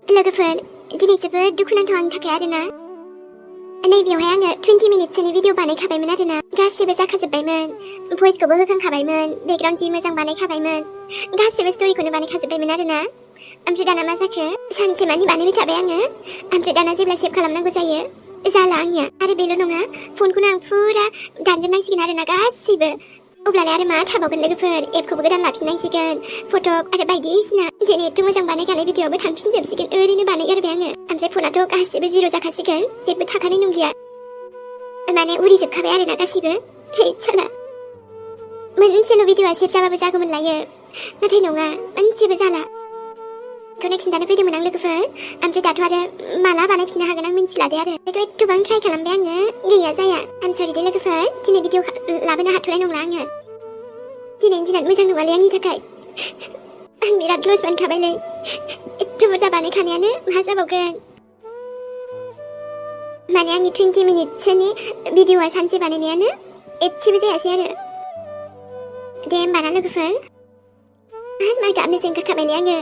लोगोफोर दिनै जोबोद दुखुनांथाव आंनि थाखाय आरोना नैबेयावहाय आङो 20 मिनिटसोनि भिडिअ बानायखाबायमोन आरोना गासिबो जाखाजोब्बायमोन भइसखौबो होखांखाबायमोन बेकग्राउन्ड जि मोजां बानायखाबायमोन गासिबो स्टोरिखौनो बानायखाजोब्बायमोन आरोना ओमफ्राय दाना मा जाखो सानसेमानि बानायबाय थाबाय आङो ओमफ्राय दाना जेब्ला सेभ खालामनांगौ जायो जाला आंनिया आरो बेल' नङा फनखौनो आं फुरा दानजोबनांसिगोन आरोना गासिबो अब्लालाय आरो मा थाबावगोन लोगोफोर एपखौबो गोदान लाफिननांसिगोन फट' आरो बायदिसिना दिनै एथ' मोजां बानायखानाय भिडिअ'आबो थांफिनजोबसिगोन ओरैनो बानायगारबाय आङो ओमफ्राय फनाथ' गासिबो जिर' जाखासिगोन जेबो थाखानाय नंलिया माने उरिजोबखाबाय आरोना गासिबो हे साला मोनसेल' भिडिअ'आ सेभ जाबाबो जागौमोन लायो नाथाय नङा मोनसेबो जाला बेखौनो खिन्थानो फैदोंमोन आं लोगोफोर ओमफ्राय दाथ' आरो माला बानायफिननो हागोन आं मिन्थिला दे आरो बेथ' एथ'बां ट्राइ खालामबाय आङो गैया जाया आम सरि दे लोगोफोर दिनै भिडिअ लाबोनो हाथ'नाय नंला आङो दिनैनि दिना मोजां नङालै आंनि थाखाय आं बिराद लस मोनखाबायलै एथ' बुरजा बानायखानायानो मा जाबावगोन माने आंनि 20 मिनिटसोनि भिडिअ'आ सानसे बानायनायानो एसेबो जायासै आरो दे होमबा ना लोगोफोर मा गाबनोसो ओंखारखाबायलै आङो